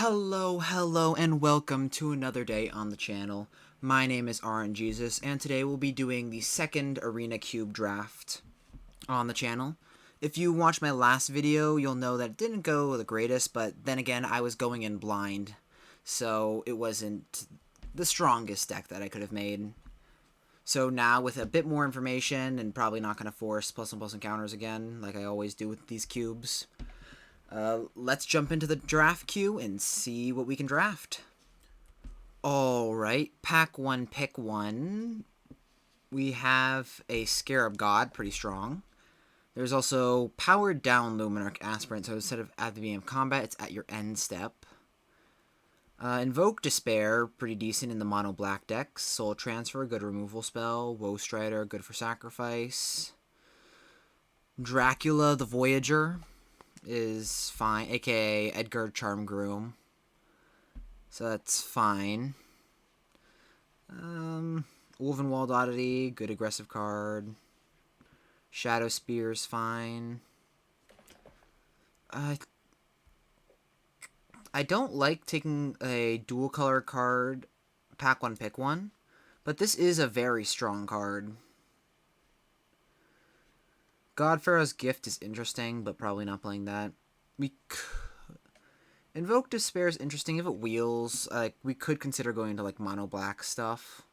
Hello, and welcome to another day on the channel. My name is RNJesus, and today we'll be doing the second Arena Cube draft on the channel. If you watched my last video, you'll know that it didn't go the greatest, but then again, I was going in blind, so it wasn't the strongest deck that I could have made. So now, with a bit more information, and probably not going to force plus and plus encounters again, like I always do with these cubes, let's jump into the draft queue and see what we can draft. Alright, pack 1, pick 1. We have a Scarab God, pretty strong. There's also Powered Down Luminarch Aspirant, so instead of at the beginning of combat, it's at your end step. Invoke Despair, pretty decent in the mono black decks. Soul Transfer, good removal spell. Woe Strider, good for sacrifice. Dracula the Voyager is fine, aka Edgar Charmgroom. So that's fine. Wolvenwald Oddity, good aggressive card. Shadow Spear's fine. I don't like taking a dual color card, pack 1, pick 1, but this is a very strong card. Godpharaoh's Gift is interesting, but probably not playing that. Invoke Despair is interesting if it wheels. We could consider going to mono black stuff.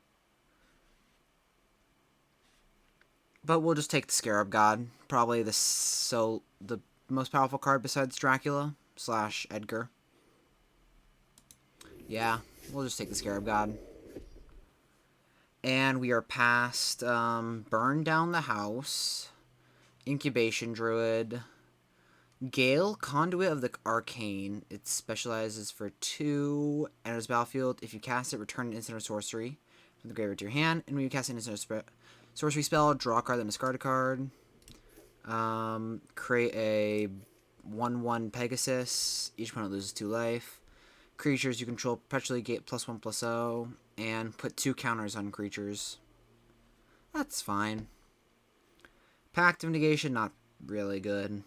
But we'll just take the Scarab God. Probably the most powerful card besides Dracula / Edgar. Yeah, we'll just take the Scarab God. And we are past Burn Down the House, Incubation Druid, Gale, Conduit of the Arcane. It specializes for 2, enters battlefield. If you cast it, return an instant or sorcery from the graveyard to your hand. And when you cast an instant or sorcery spell, draw a card, then discard a card. Create a 1/1 Pegasus. Each opponent loses 2 life. Creatures you control perpetually get +1/+0. And put 2 counters on creatures. That's fine. Pact of Negation, not really good.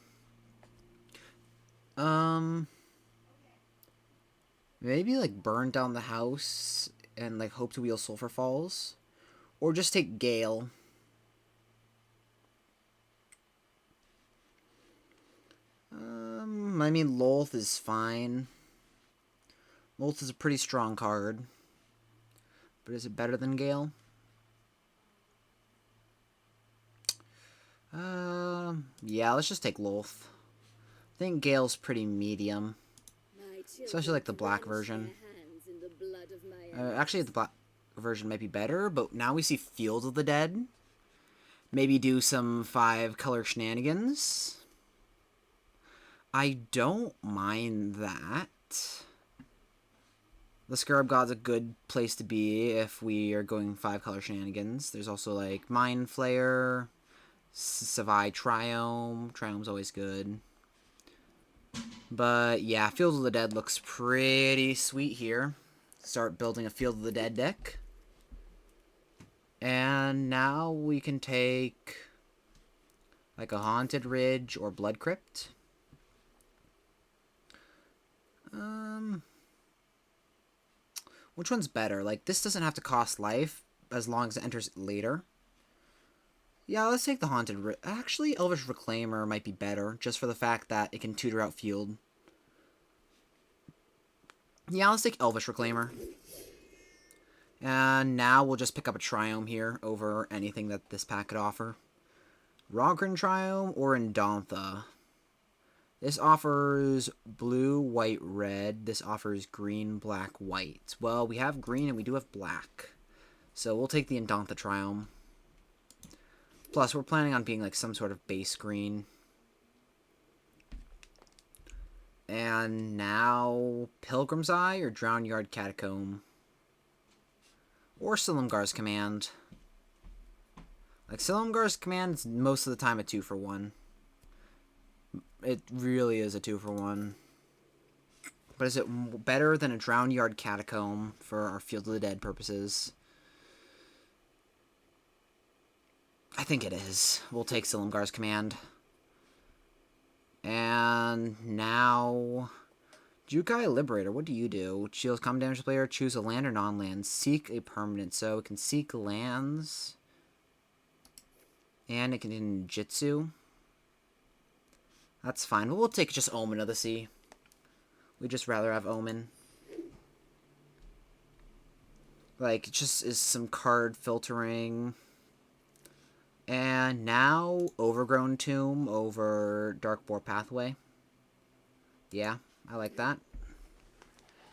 Maybe burn down the house and hope to wheel Sulphur Falls, or just take Gale. I mean, Lolth is fine. Lolth is a pretty strong card, but is it better than Gale? Yeah, let's just take Lolth. I think Gale's pretty medium, especially the black version. Actually, the black version might be better, but now we see Field of the Dead. Maybe do some 5-color shenanigans. I don't mind that. The Scarab God's a good place to be if we are going 5-color shenanigans. There's also Mind Flayer, Savai Triome. Triome's always good. But yeah, Field of the Dead looks pretty sweet here. Start building a Field of the Dead deck. And now we can take a Haunted Ridge or Blood Crypt. Which one's better? This doesn't have to cost life as long as it enters later. Yeah, let's take the Haunted Ridge. Actually, Elvish Reclaimer might be better, just for the fact that it can tutor out Field. Yeah, let's take Elvish Reclaimer. And now we'll just pick up a Triome here over anything that this pack could offer. Rogren Triome or Indantha. This offers blue, white, red. This offers green, black, white. Well, we have green and we do have black. So we'll take the Indantha Triome. Plus, we're planning on being some sort of base green. And now Pilgrim's Eye or Drown Yard Catacomb. Or Silumgar's Command. Silumgar's Command is most of the time a 2-for-1. It really is a 2-for-1. But is it better than a Drown Yard Catacomb for our Field of the Dead purposes? I think it is. We'll take Silumgar's Command. And now Jukai Liberator, what do you do? Shields common damage to player, choose a land or non-land. Seek a permanent, so it can seek lands. And it can ninjutsu. That's fine. We'll take just Omen of the Sea. We'd just rather have Omen. Like, it just is some card filtering. And now, Overgrown Tomb over Darkboar Pathway. Yeah, I like that.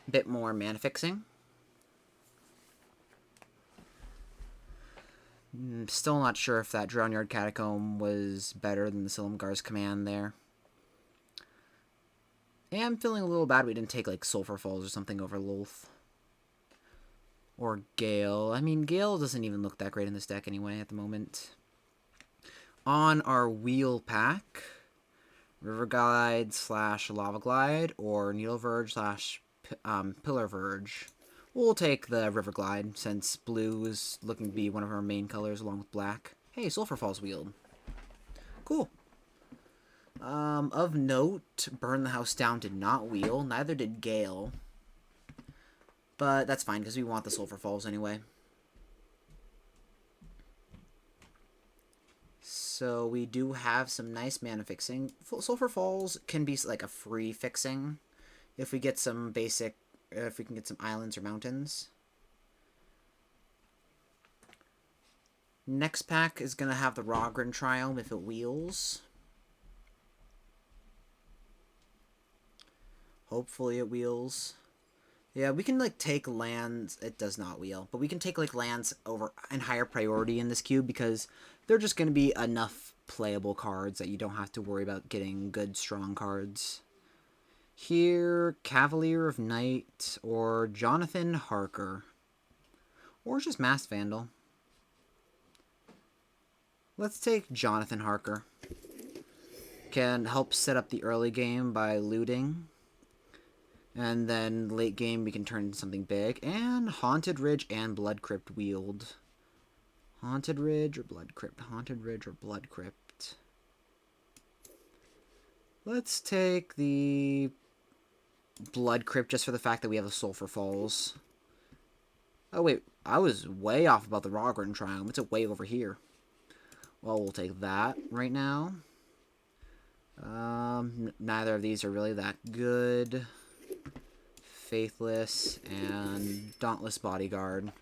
Bit more mana fixing. Still not sure if that Drownyard Catacomb was better than the Silumgar's command there. And I'm feeling a little bad we didn't take, like, Sulphur Falls or something over Lolth. Or Gale. I mean, Gale doesn't even look that great in this deck anyway at the moment. On our wheel pack, River Glide / Lava Glide, or Needle Verge / Pillar Verge. We'll take the River Glide, since blue is looking to be one of our main colors along with black. Hey, Sulphur Falls wheeled. Cool. Of note, Burn the House Down did not wheel, neither did Gale. But that's fine, because we want the Sulphur Falls anyway. So we do have some nice mana fixing. Sulphur Falls can be like a free fixing if we get some basic, if we can get some islands or mountains. Next pack is going to have the Rogren Triumph if it wheels. Hopefully it wheels. Yeah, we can, like, take lands. It does not wheel. But we can take, like, lands over in higher priority in this cube because they're just going to be enough playable cards that you don't have to worry about getting good, strong cards. Here, Cavalier of Night or Jonathan Harker. Or just Mass Vandal. Let's take Jonathan Harker. Can help set up the early game by looting. And then late game we can turn into something big. And Haunted Ridge and Blood Crypt wield. Haunted Ridge or Blood Crypt? Haunted Ridge or Blood Crypt? Let's take the Blood Crypt just for the fact that we have the Sulphur Falls. Oh wait, I was way off about the Rogren Triumph. It's way over here. Well, we'll take that right now. Neither of these are really that good. Faithless and Dauntless Bodyguard.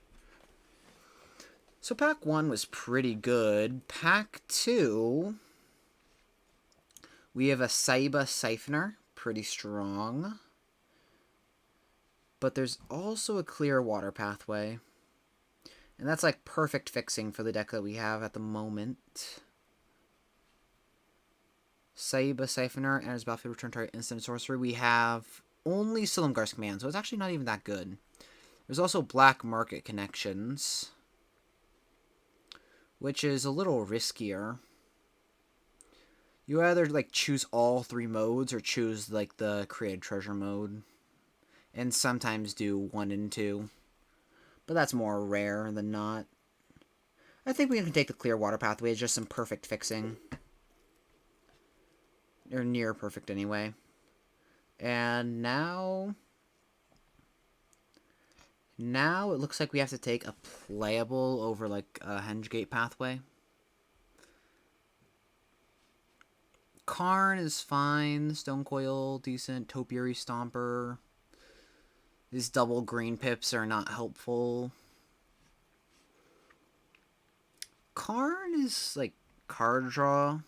So pack 1 was pretty good. Pack 2, we have a Saiba Siphoner, pretty strong. But there's also a Clearwater Pathway. And that's like perfect fixing for the deck that we have at the moment. Saiba Siphoner enters battlefield, return target instant sorcery. We have only Silumgar's command, so it's actually not even that good. There's also Black Market Connections, which is a little riskier. You either like choose all 3 modes or choose like the Created Treasure mode, and sometimes do 1 and 2, but that's more rare than not. I think we can take the Clearwater Pathway. It's just some perfect fixing, or near perfect anyway. And now it looks like we have to take a playable over, like, a Hengegate Pathway. Karn is fine. Stonecoil, decent. Topiary Stomper. These double green pips are not helpful. Karn is, like, card draw.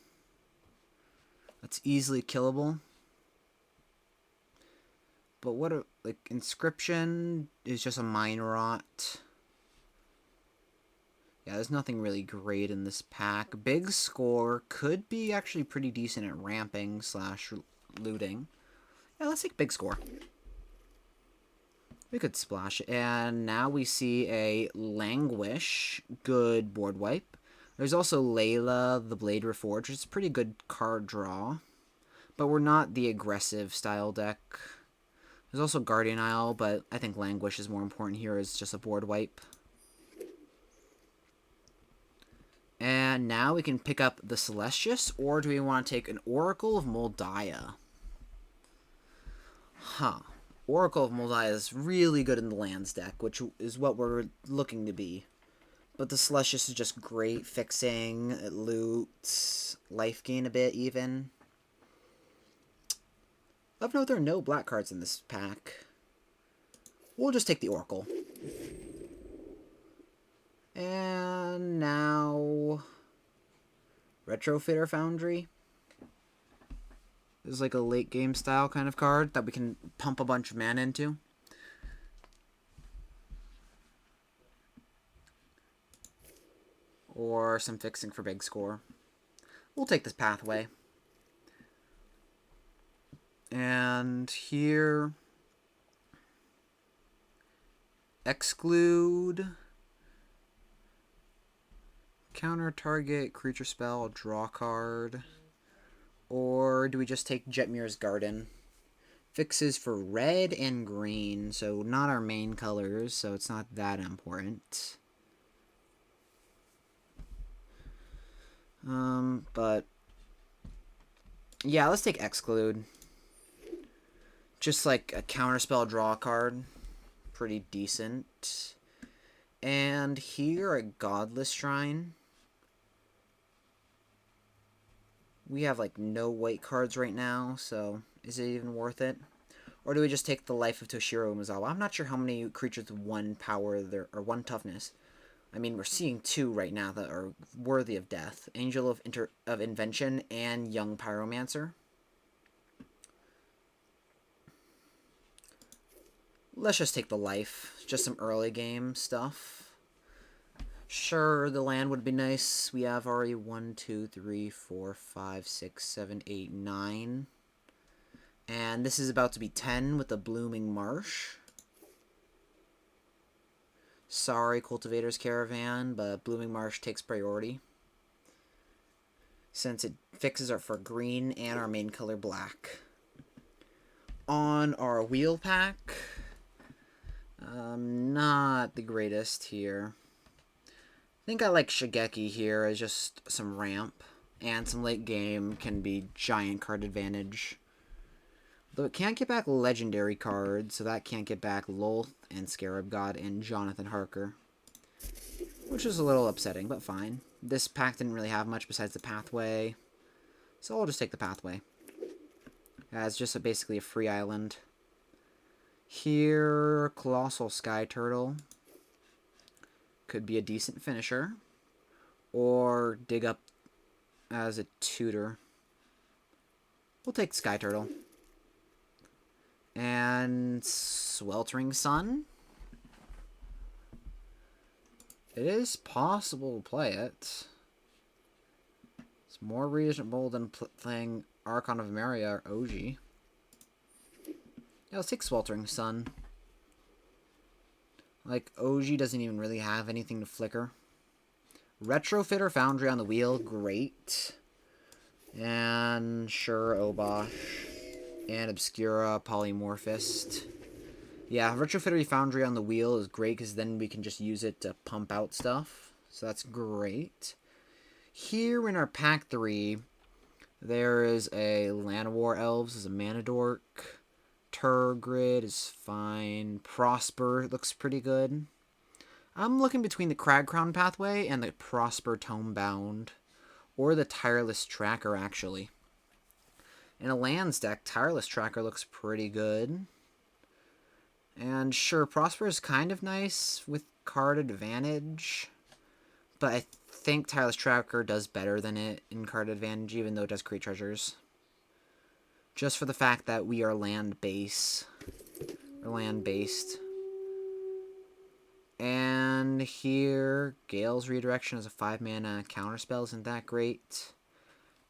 That's easily killable. But what a, like, Inscription is just a Mind Rot. Yeah, there's nothing really great in this pack. Big Score could be actually pretty decent at ramping / looting. Yeah, let's take Big Score. We could splash it. And now we see a Languish, good board wipe. There's also Layla, the Blade Reforged, which is a pretty good card draw. But we're not the aggressive style deck. There's also Guardian Isle, but I think Languish is more important here as just a board wipe. And now we can pick up the Celestius, or do we want to take an Oracle of Moldiah? Huh. Oracle of Moldai is really good in the lands deck, which is what we're looking to be. But the Celestius is just great, fixing, it loots, life gain a bit even. Of note, there are no black cards in this pack. We'll just take the Oracle. And now... Retrofitter Foundry. This is like a late game style kind of card that we can pump a bunch of mana into. Or some fixing for big score. We'll take this Pathway. And here... Exclude... Counter target, creature spell, draw card. Or do we just take Jetmir's Garden? Fixes for red and green, so not our main colors, so it's not that important. But yeah, let's take Exclude. Just like a counterspell draw card. Pretty decent. And here, a Godless Shrine. We have like no white cards right now, so is it even worth it? Or do we just take the Life of Toshiro Umezawa? I'm not sure how many creatures with 1 power there, or 1 toughness. I mean, we're seeing 2 right now that are worthy of death. Angel of Invention and Young Pyromancer. Let's just take the life. Just some early game stuff. Sure, the land would be nice. We have already 1, 2, 3, 4, 5, 6, 7, 8, 9. And this is about to be 10 with the Blooming Marsh. Sorry, Cultivator's Caravan, but Blooming Marsh takes priority. Since it fixes for green and our main color black. On our wheel pack, not the greatest here. I think I like Shigeki here as just some ramp, and some late game can be giant card advantage. Though it can't get back legendary cards, so that can't get back Lolth and Scarab God and Jonathan Harker. Which is a little upsetting, but fine. This pack didn't really have much besides the Pathway, so I'll just take the Pathway. As just basically a free island. Here, Colossal Sky Turtle. Could be a decent finisher. Or dig up as a tutor. We'll take Sky Turtle. And Sweltering Sun. It is possible to play it. It's more reasonable than playing Archon of Maria or OG. Yeah, let's take Sweltering Sun. Like, OG doesn't even really have anything to flicker. Retrofitter Foundry on the wheel, great. And sure, Obosh. And Obscura Polymorphist. Yeah, Retrofitter Foundry on the wheel is great because then we can just use it to pump out stuff. So that's great. Here in our pack 3, there is a Llanowar Elves as a Mana Dork. Turgrid is fine. Prosper looks pretty good. I'm looking between the Crag Crown Pathway and the Prosper Tomebound. Or the Tireless Tracker, actually. In a lands deck, Tireless Tracker looks pretty good. And sure, Prosper is kind of nice with card advantage. But I think Tireless Tracker does better than it in card advantage, even though it does create treasures. Just for the fact that we are land-based. Or land-based. And here, Gale's Redirection is a 5-mana counterspell. Isn't that great?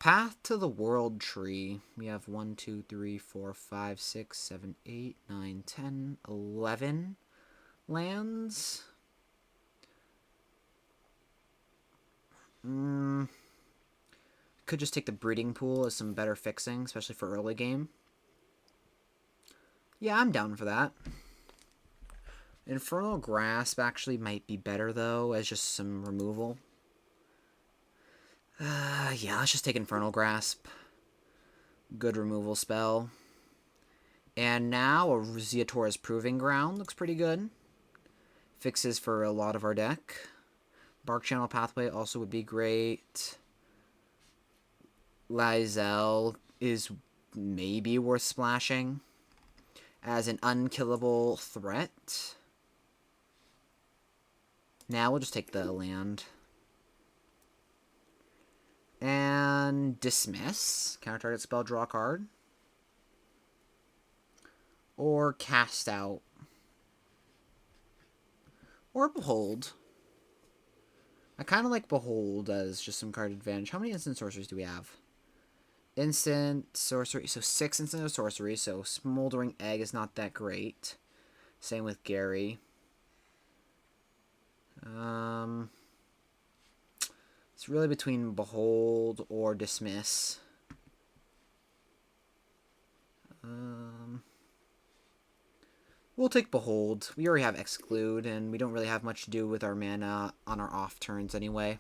Path to the World Tree. We have 1, 2, 3, 4, 5, 6, 7, 8, 9, 10, 11 lands. Could just take the Breeding Pool as some better fixing, especially for early game. Yeah, I'm down for that. Infernal Grasp actually might be better, though, as just some removal. Yeah, let's just take Infernal Grasp. Good removal spell. And now a Zeotora's Proving Ground looks pretty good. Fixes for a lot of our deck. Bark Channel Pathway also would be great. Lysel is maybe worth splashing as an unkillable threat. Now we'll just take the land. And Dismiss. Counter target spell, draw a card. Or Cast Out. Or Behold. I kind of like Behold as just some card advantage. How many instant sorceries do we have? Instant sorcery. So 6 instant sorcery. So Smoldering Egg is not that great. Same with Gary. It's really between Behold or Dismiss. We'll take Behold. We already have Exclude, and we don't really have much to do with our mana on our off turns anyway.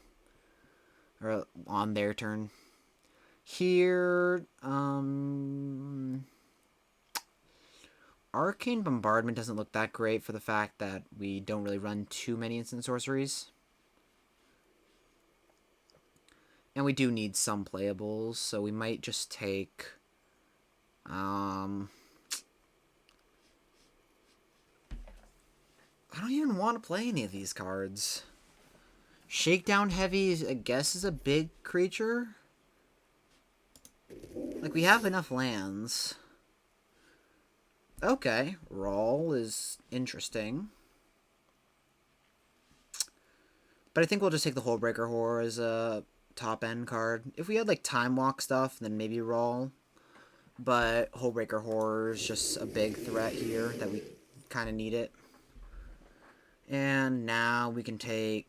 Or on their turn. Here, Arcane Bombardment doesn't look that great for the fact that we don't really run too many instant sorceries. And we do need some playables, so we might just take... I don't even want to play any of these cards. Shakedown Heavy, I guess, is a big creature. Like, we have enough lands. Okay, Rawl is interesting. But I think we'll just take the Hullbreaker Horror as a top-end card. If we had, like, Time Walk stuff, then maybe Rawl. But Hullbreaker Horror is just a big threat here that we kind of need it. And now we can take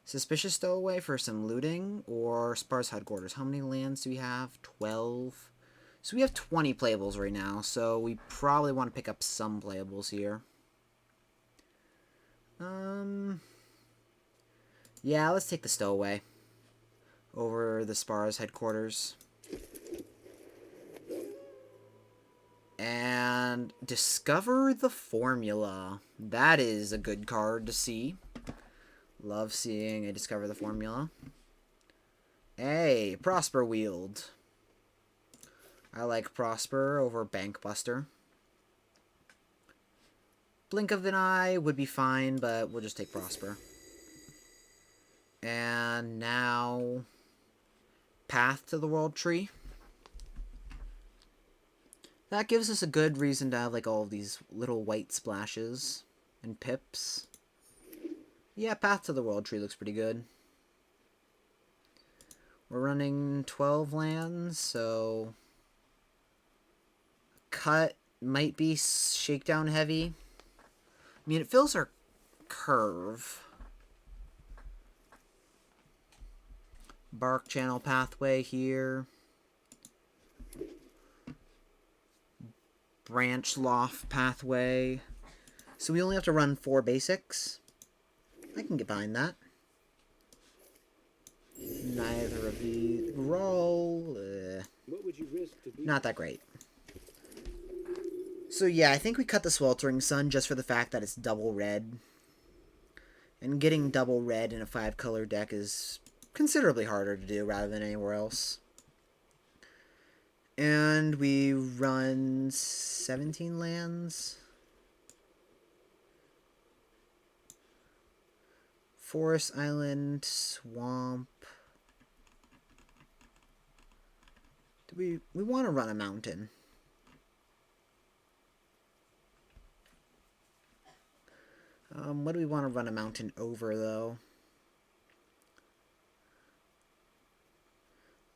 Suspicious Stowaway for some looting, or Sparse Headquarters. How many lands do we have? 12. So we have 20 playables right now, so we probably want to pick up some playables here. Yeah, let's take the Stowaway over the Sparse Headquarters. And Discover the Formula. That is a good card to see. Love seeing a Discover the Formula. Hey, Prosper Wield. I like Prosper over Bankbuster. Blink of an Eye would be fine, but we'll just take Prosper. And now Path to the World Tree. That gives us a good reason to have, like, all of these little white splashes and pips. Yeah, Path to the World Tree looks pretty good. We're running 12 lands, so... Cut might be Shakedown Heavy. I mean, it fills our curve. Bark Channel Pathway here. Branch Loft Pathway. So we only have to run 4 basics. I can get behind that. Neither of these. Roll. What would you risk to be? Not that great. So yeah, I think we cut the Sweltering Sun just for the fact that it's double red. And getting double red in a 5-color deck is considerably harder to do rather than anywhere else. And we run 17 lands. Forest, Island, Swamp. Do we want to run a mountain? What do we want to run a mountain over, though?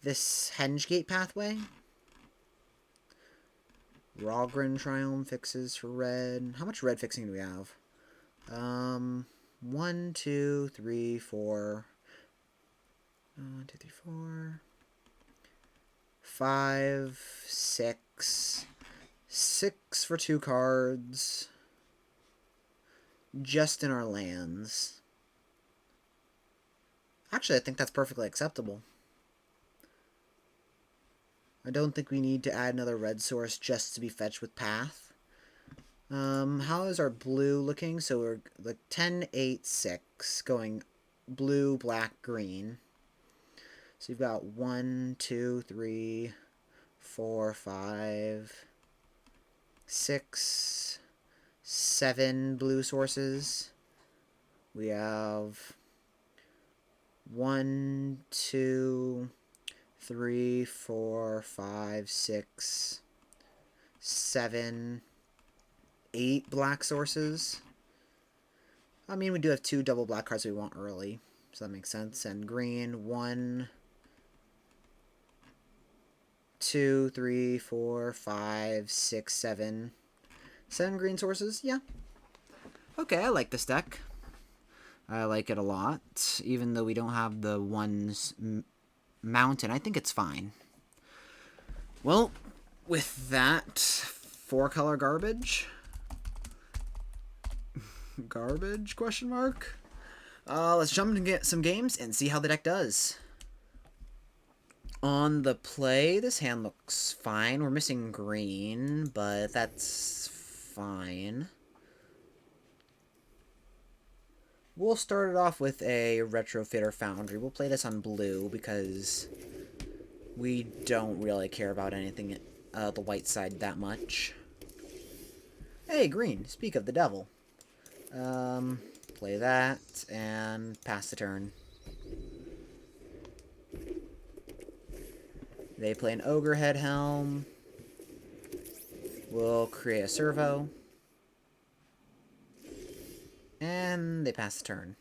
This Hengegate Pathway? Rogren Triumph fixes for red. How much red fixing do we have? 1, 2, 3, 4. 1, 2, 3, 4. 5, 6. 6 for 2 cards. Just in our lands. Actually, I think that's perfectly acceptable. I don't think we need to add another red source just to be fetched with Path. How is our blue looking? So we're like 10, 8, 6, going blue, black, green. So you've got 1, 2, 3, 4, 5, 6, 7 blue sources. We have 1, 2, 3, 4, 5, 6, 7, 8 black sources. I mean, we do have 2 double black cards we want early, so that makes sense. And green, 1, 2, 3, 4, 5, 6, 7. 7 green sources? Yeah. Okay, I like this deck. I like it a lot. Even though we don't have the ones mountain, I think it's fine. Well, with that 4-color garbage... Garbage, question mark? Let's jump and get some games and see how the deck does. On the play, this hand looks fine. We're missing green, but that's fine. We'll start it off with a Retrofitter Foundry. We'll play this on blue because we don't really care about anything the white side that much. Hey, green. Speak of the devil. Play that, and pass the turn. They play an Ogre Head Helm. We'll create a servo. And they pass the turn.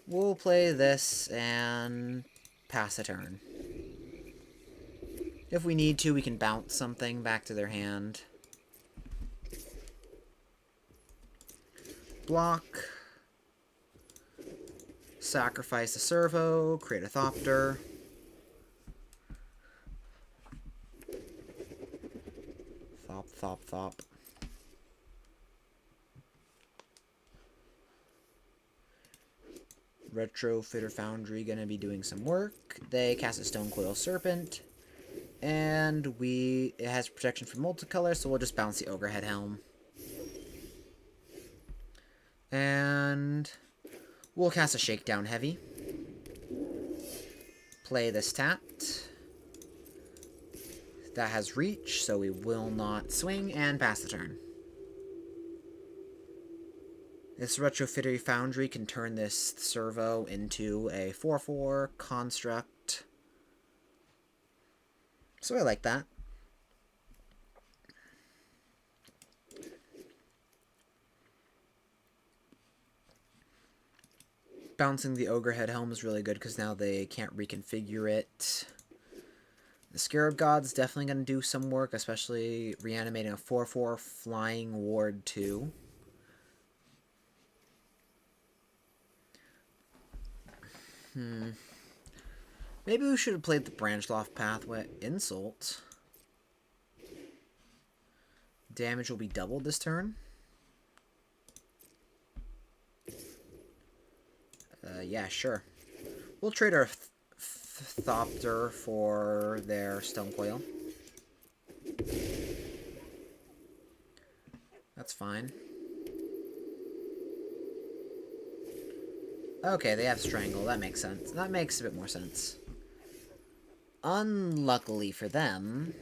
We'll play this and pass the turn. If we need to, we can bounce something back to their hand. Block. Sacrifice a servo. Create a Thopter. Thop, thop, thop. Retrofitter Foundry gonna be doing some work. They cast a Stonecoil Serpent. And it has protection from multicolor, so we'll just bounce the Ogre Head Helm. And we'll cast a Shakedown Heavy. Play this tapped. That has reach, so we will not swing, and pass the turn. This Retrofitter Foundry can turn this servo into a 4/4 construct. So I like that. Bouncing the Ogre Head Helm is really good because now they can't reconfigure it. The Scarab God's definitely going to do some work, especially reanimating a 4/4 Flying Ward 2. Maybe we should have played the Branchloft Pathway. Insult. Damage will be doubled this turn. Yeah, sure. We'll trade our Thopter for their Stonecoil. That's fine. Okay, they have Strangle. That makes sense. That makes a bit more sense. Unluckily for them,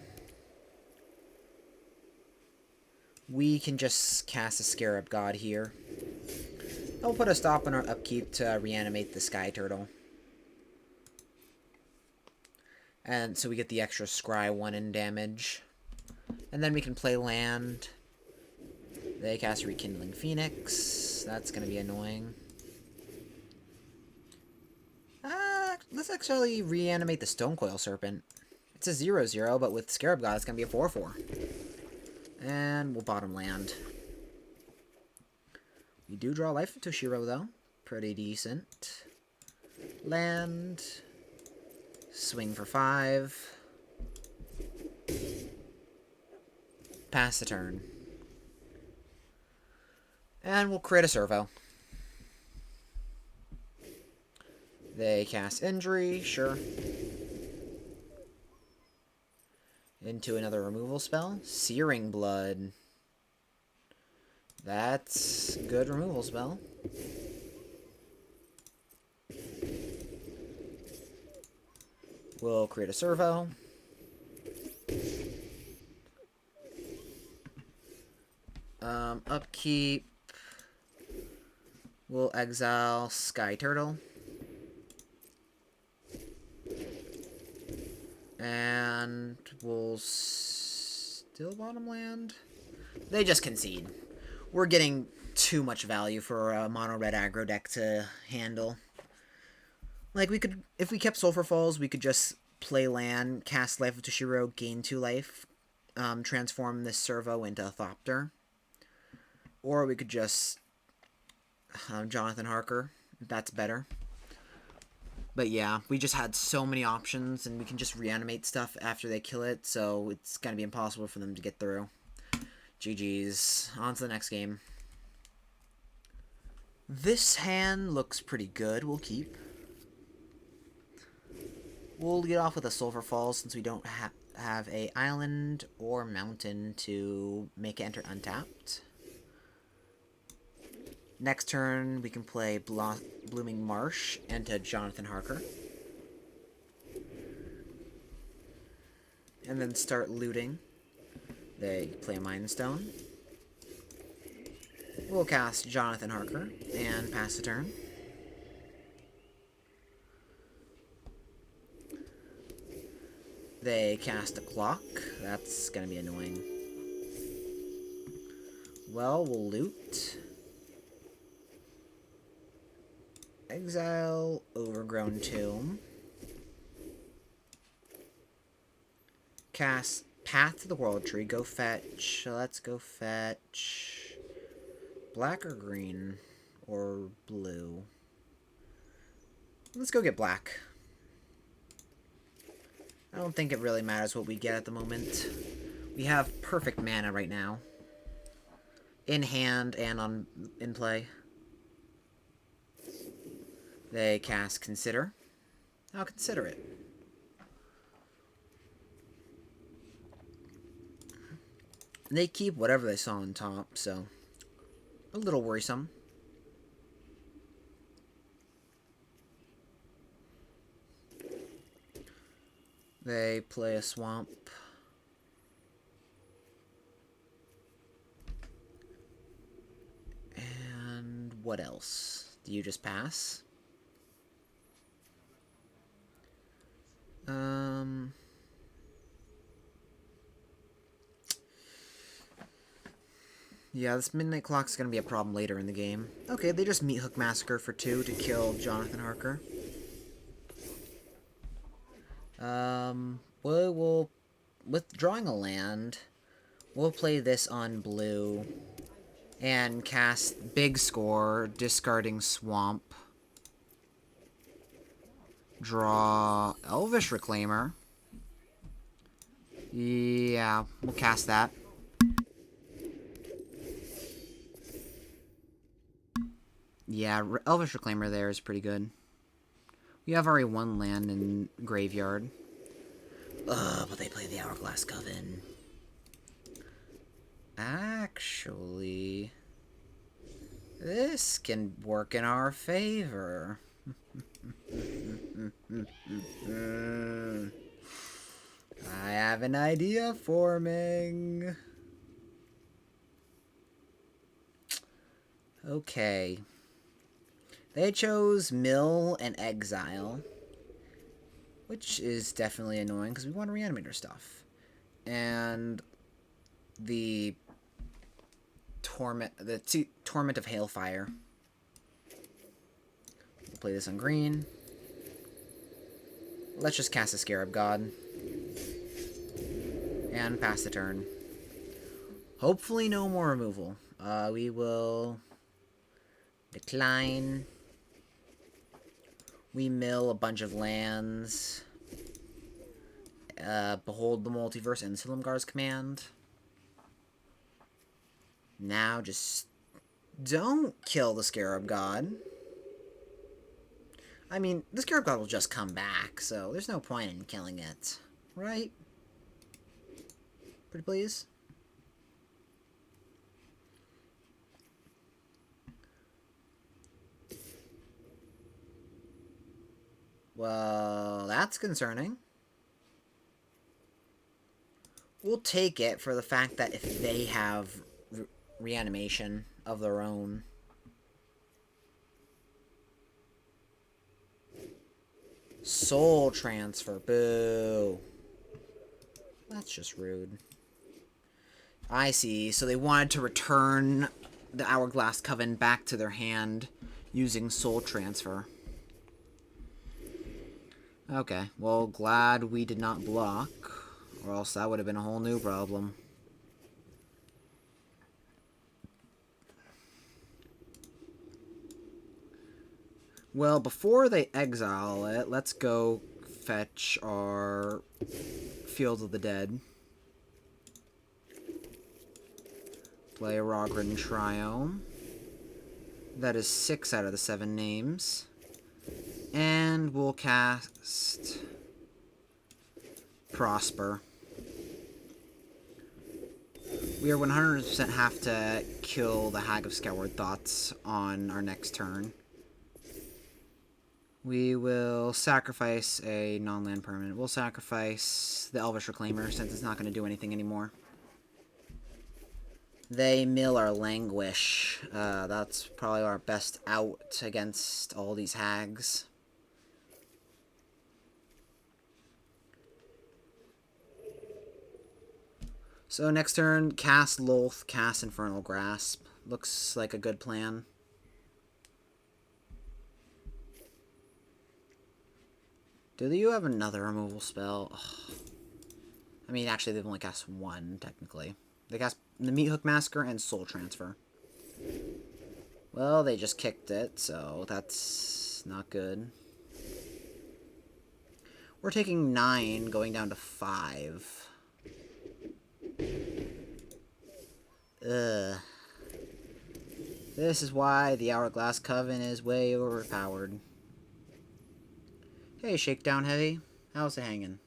we can just cast a Scarab God here. I'll put a stop on our upkeep to reanimate the Sky Turtle. And so we get the extra Scry 1 in damage. And then we can play land. They cast Rekindling Phoenix. That's going to be annoying. Let's actually reanimate the Stonecoil Serpent. It's a 0/0, but with Scarab God, it's going to be a 4/4. And we'll bottom land. We do draw life from Toshiro, though. Pretty decent. Land. Swing for 5. Pass the turn. And we'll create a servo. They cast Injury, sure. Into another removal spell. Searing Blood. That's a good removal spell. We'll create a servo. Upkeep. We'll exile Sky Turtle. And we'll still bottom land. They just concede. We're getting too much value for a mono red aggro deck to handle. Like, we could, if we kept Sulphur Falls, we could just play land, cast Life of Toshiro, gain 2 life, transform this servo into a Thopter. Or we could just Jonathan Harker. That's better. But yeah, we just had so many options, and we can just reanimate stuff after they kill it, so it's going to be impossible for them to get through. GG's. On to the next game. This hand looks pretty good. We'll keep. We'll get off with a Sulphur Falls since we don't have a island or mountain to make it enter untapped. Next turn, we can play Blooming Marsh into Jonathan Harker. And then start looting. They play a Mind Stone. We'll cast Jonathan Harker and pass the turn. They cast a Clock. That's going to be annoying. Well, we'll loot. Exile Overgrown Tomb. Cast Path to the World Tree. Go fetch. Let's go fetch. Black or green? Or blue? Let's go get black. I don't think it really matters what we get at the moment. We have perfect mana right now. In hand and in play. They cast Consider. I'll consider it. They keep whatever they saw on top, so a little worrisome. They play a Swamp. And what else? Do you just pass? Yeah, this Midnight Clock's gonna be a problem later in the game. Okay, they just Meat Hook Massacre for 2 to kill Jonathan Harker. We'll withdrawing a land. We'll play this on blue and cast Big Score, discarding Swamp. Draw Elvish Reclaimer. Yeah, we'll cast that. Yeah, Elvish Reclaimer there is pretty good. We have already 1 land in Graveyard. Ugh, but they play the Hourglass Coven. Actually, this can work in our favor. I have an idea forming. Okay. They chose Mill and Exile, which is definitely annoying because we want to reanimate our stuff. And the Torment of Hailfire. We'll play this on green. Let's just cast a Scarab God. And pass the turn. Hopefully no more removal. We will decline. We mill a bunch of lands. Behold the Multiverse and Silumgar's Command. Now just don't kill the Scarab God. I mean, this Scarab God will just come back, so there's no point in killing it. Right? Pretty please? Well, that's concerning. We'll take it for the fact that if they have reanimation of their own. Soul transfer. Boo. That's just rude. I see. So they wanted to return the Hourglass Coven back to their hand using soul transfer. Okay. Well, glad we did not block, or else that would have been a whole new problem. Well, before they exile it, let's go fetch our Field of the Dead. Play a Rogren Triome. That is 6 out of the 7 names. And we'll cast Prosper. We are 100% have to kill the Hag of Scoured Thoughts on our next turn. We will sacrifice a non-land permanent. We'll sacrifice the Elvish Reclaimer since it's not going to do anything anymore. They mill our Languish. That's probably our best out against all these hags. So next turn, cast Loth, cast Infernal Grasp. Looks like a good plan. Do you have another removal spell? Ugh. I mean, actually, they've only cast one, technically. They cast the Meathook Massacre and Soul Transfer. Well, they just kicked it, so that's not good. We're taking 9, going down to 5. Ugh. This is why the Hourglass Coven is way overpowered. Hey, Shakedown Heavy. How's it hanging?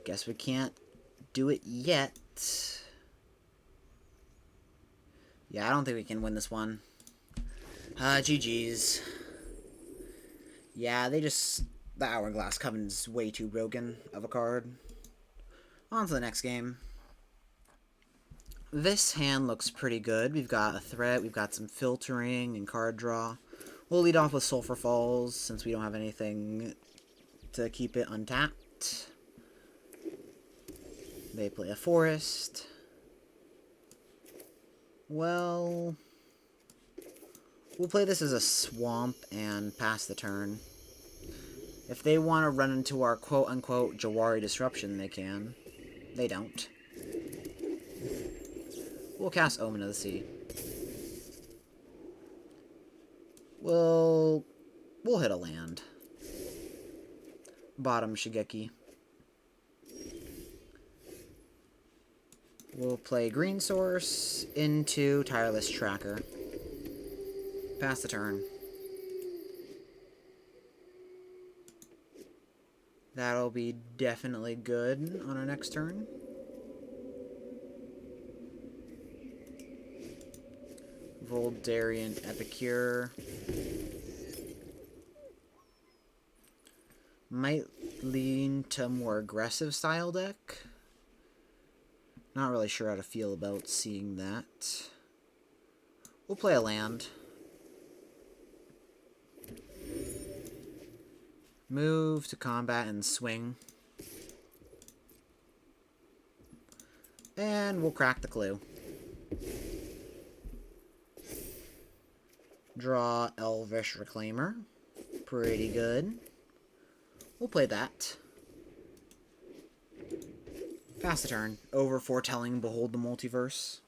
Guess we can't do it yet. Yeah, I don't think we can win this one. GG's. Yeah, the Hourglass Coven's way too broken of a card. On to the next game. This hand looks pretty good. We've got a threat, we've got some filtering and card draw. We'll lead off with Sulphur Falls since we don't have anything to keep it untapped. They play a forest. Well, we'll play this as a swamp and pass the turn. If they want to run into our quote-unquote Jawari Disruption, they can. They don't. We'll cast Omen of the Sea. We'll hit a land. Bottom Shigeki. We'll play Green Source into Tireless Tracker. Pass the turn. That'll be definitely good on our next turn. Voldarian Epicure. Might lean to a more aggressive style deck. Not really sure how to feel about seeing that. We'll play a land. Move to combat and swing. And we'll crack the clue. Draw Elvish Reclaimer. Pretty good. We'll play that. Pass the turn. Over foretelling Behold the Multiverse.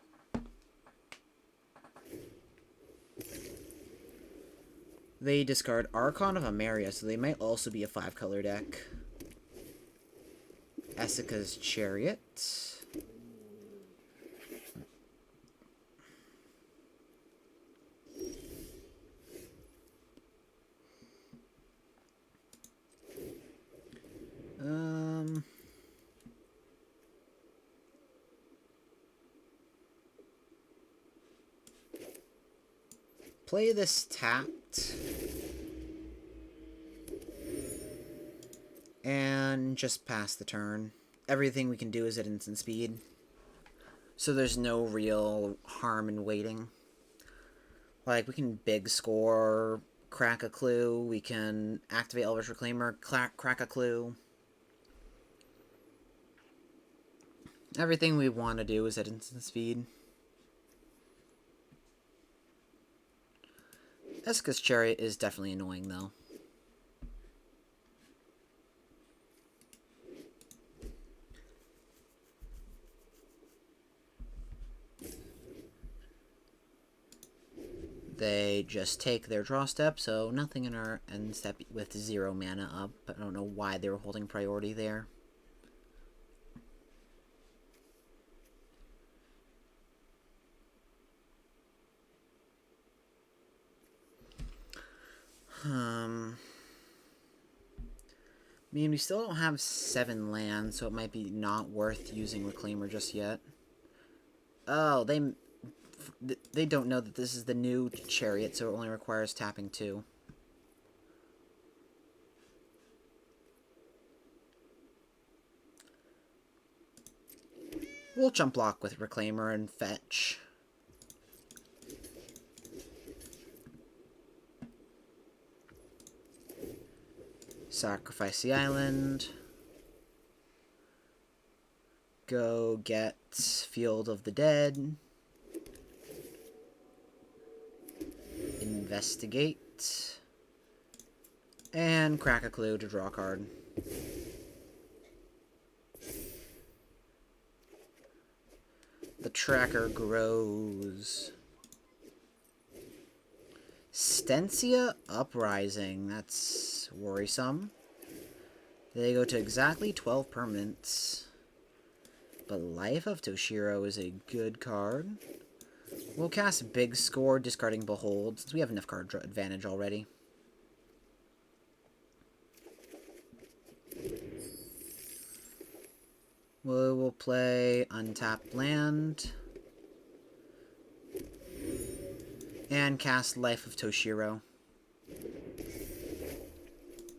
They discard Archon of Ameria, so they might also be a 5-color deck. Essica's Chariot. Play this tapped. And just pass the turn. Everything we can do is at instant speed. So there's no real harm in waiting. Like, we can big score, crack a clue, we can activate Elvish Reclaimer, crack a clue. Everything we want to do is at instant speed. Eska's Chariot is definitely annoying, though. They just take their draw step, so nothing in our end step with 0 mana up. I don't know why they were holding priority there. I mean, we still don't have 7 lands, so it might be not worth using Reclaimer just yet. Oh, they don't know that this is the new Chariot, so it only requires tapping 2. We'll jump block with Reclaimer and fetch. Sacrifice the island. Go get Field of the Dead. Investigate. And crack a clue to draw a card. The tracker grows. Stensia Uprising. That's worrisome. They go to exactly 12 permanents. But Life of Toshiro is a good card. We'll cast Big Score, discarding Behold, since we have enough card advantage already. We'll play Untapped Land. And cast Life of Toshiro.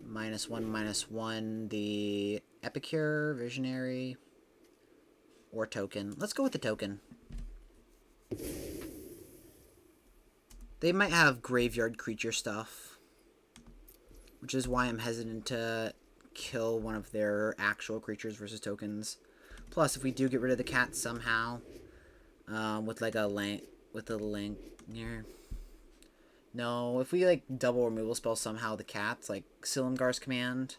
-1/-1, the Epicure, Visionary, or Token. Let's go with the Token. They might have graveyard creature stuff, which is why I'm hesitant to kill one of their actual creatures versus tokens. Plus, if we do get rid of the cat somehow, with like a link, near. No, if we like double removal spell somehow the cats, like Silumgar's Command.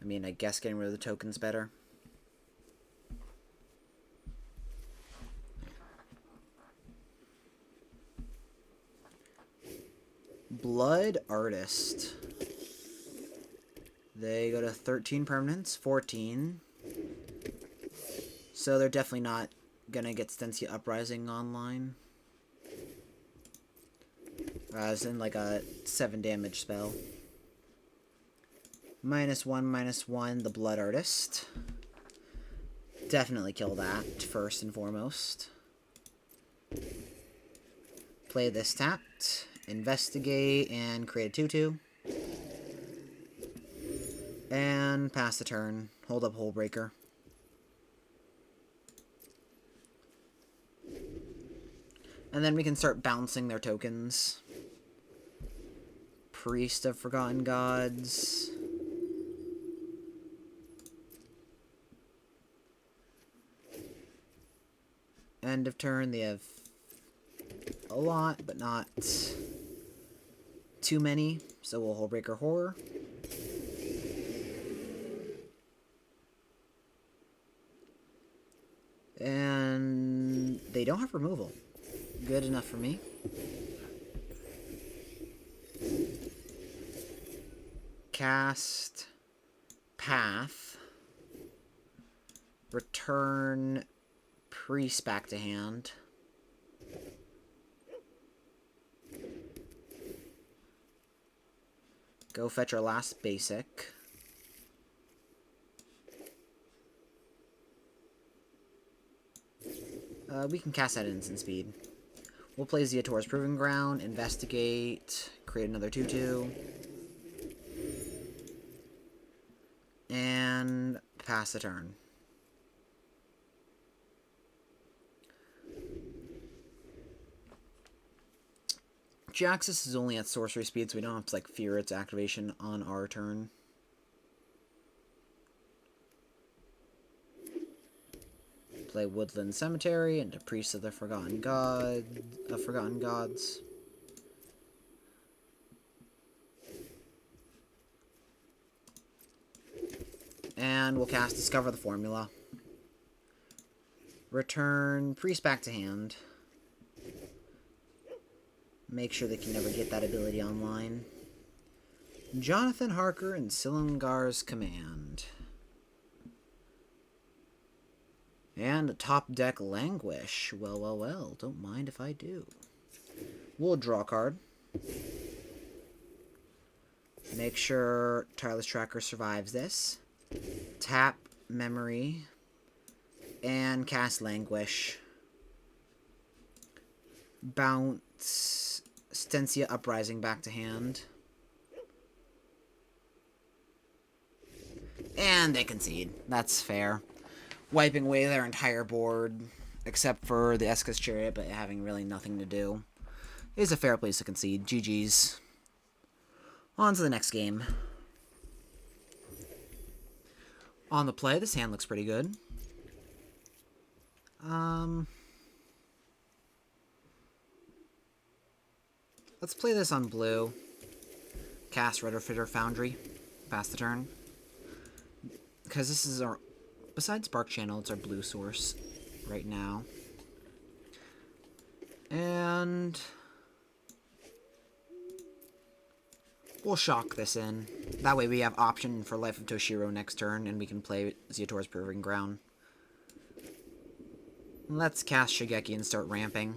I mean, I guess getting rid of the token's better. Blood Artist. They go to 13 permanents, 14. So they're definitely not gonna get Stensia Uprising online. As in like a 7 damage spell. -1/-1, the Blood Artist. Definitely kill that, first and foremost. Play this tapped. Investigate and create a 2/2. And pass the turn. Hold up Hullbreaker. And then we can start bouncing their tokens. Priest of Forgotten Gods. End of turn, they have a lot, but not too many. So we'll Hullbreaker Horror. And they don't have removal. Good enough for me. Cast Path. Return Priest back to hand. Go fetch our last basic. We can cast that at instant speed. We'll play Zeator's Proving Ground, investigate, create another 2/2, and pass the turn. Jaxus is only at sorcery speed, so we don't have to like fear its activation on our turn. Play Woodland Cemetery into Priest of the Forgotten Gods. And we'll cast Discover the Formula. Return Priest back to hand. Make sure they can never get that ability online. Jonathan Harker and Silumgar's Command. And a top deck Languish. Well, well, well. Don't mind if I do. We'll draw a card. Make sure Tireless Tracker survives this. Tap Memory. And cast Languish. Bounce Stencia Uprising back to hand. And they concede. That's fair. Wiping away their entire board, except for the Esca's Chariot, but having really nothing to do, is a fair place to concede. GG's. On to the next game. On the play, this hand looks pretty good. Let's play this on blue. Cast Retrofitter Foundry. Pass the turn. Because this is our... Besides Spark Channel, it's our blue source right now. And... we'll shock this in. That way we have option for Life of Toshiro next turn, and we can play Zeator's Proving Ground. Let's cast Shigeki and start ramping.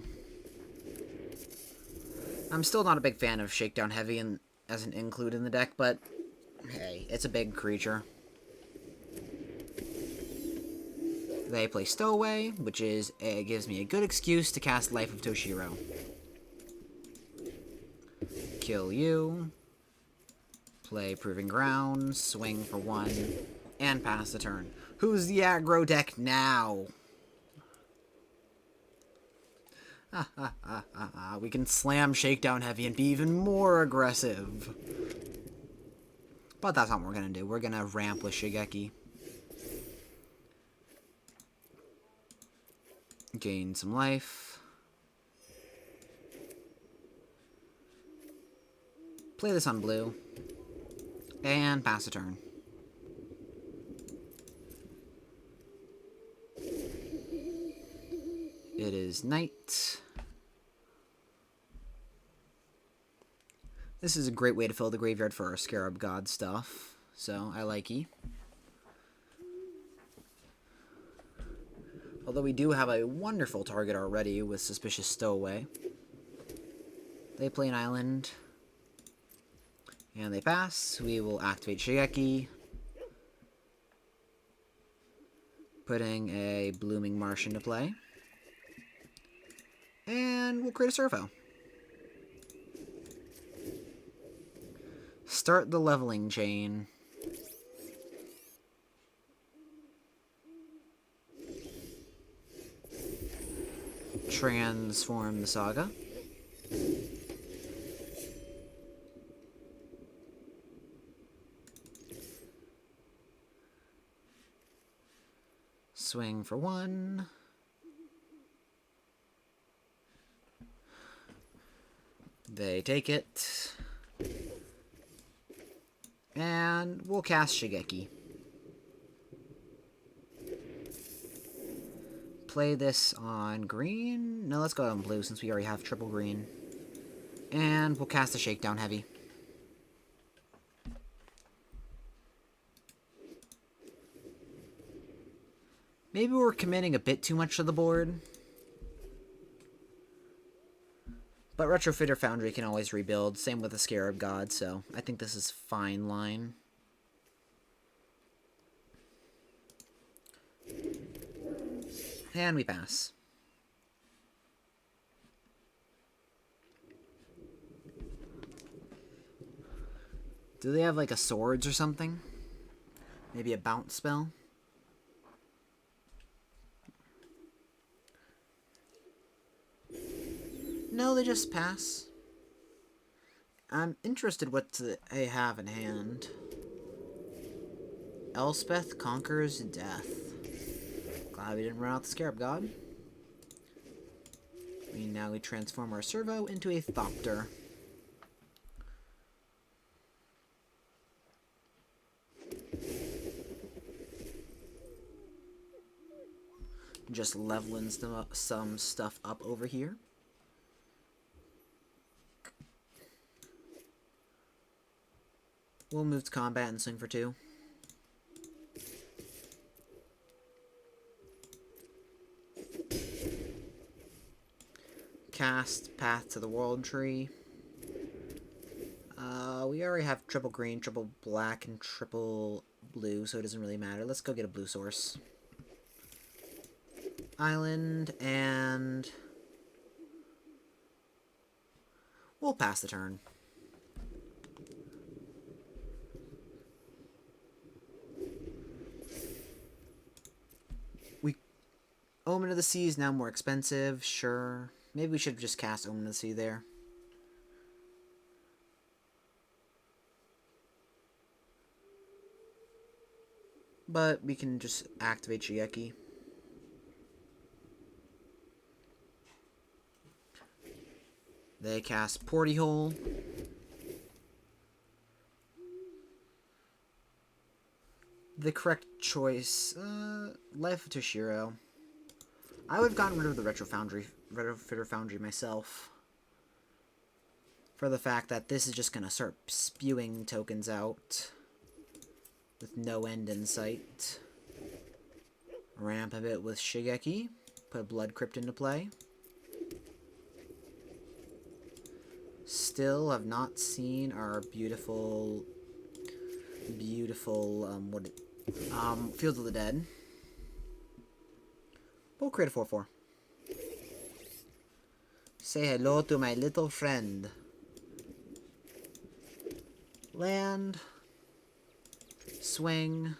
I'm still not a big fan of Shakedown Heavy as an include in the deck, but hey, it's a big creature. They play Stowaway, which gives me a good excuse to cast Life of Toshiro. Kill you. Play Proving Ground, swing for 1, and pass the turn. Who's the aggro deck now? We can slam Shakedown Heavy and be even more aggressive. But that's not what we're going to do. We're going to ramp with Shigeki. Gain some life. Play this on blue. And pass the turn. It is night. This is a great way to fill the graveyard for our Scarab God stuff, so I like-y. Although we do have a wonderful target already with Suspicious Stowaway. They play an island. And they pass. We will activate Shigeki. Putting a Blooming Marsh into play. And we'll create a Servo. Start the leveling chain. Transform the Saga. Swing for 1. They take it. And we'll cast Shigeki. Play this on green. No, let's go on blue since we already have triple green. And we'll cast the Shakedown Heavy. Maybe we're committing a bit too much to the board. But Retrofitter Foundry can always rebuild. Same with the Scarab God, so I think this is fine line. And we pass. Do they have like a swords or something? Maybe a bounce spell? No, they just pass. I'm interested what they have in hand. Elspeth conquers death. Glad we didn't run out the Scarab God. We transform our servo into a Thopter. Just leveling some stuff up over here. We'll move to combat and swing for 2. Cast Path to the World Tree. We already have triple green, triple black, and triple blue, so it doesn't really matter. Let's go get a blue source. Island, and we'll pass the turn. Omen of the Sea is now more expensive, sure. Maybe we should have just cast Omen of the Sea there. But we can just activate Shigeki. They cast Porty Hole. The correct choice, Life of Toshiro. I would have gotten rid of the Retrofitter Foundry myself. For the fact that this is just going to start spewing tokens out. With no end in sight. Ramp a bit with Shigeki. Put Blood Crypt into play. Still have not seen our beautiful, Field of the Dead. We'll create a 4/4. Say hello to my little friend. Land. Swing.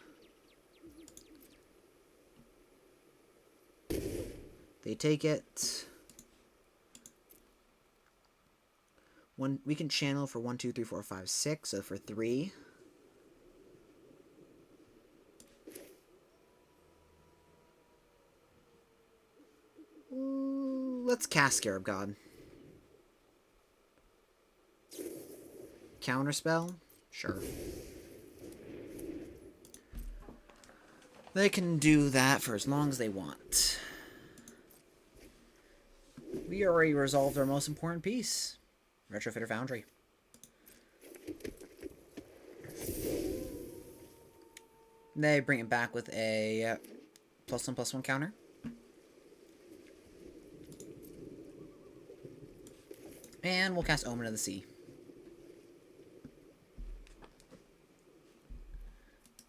They take it. We can channel for 1, 2, 3, 4, 5, 6. So for 3. Let's cast Scarab God. Counterspell? Sure. They can do that for as long as they want. We already resolved our most important piece. Retrofitter Foundry. They bring it back with a +1/+1 counter. And we'll cast Omen of the Sea.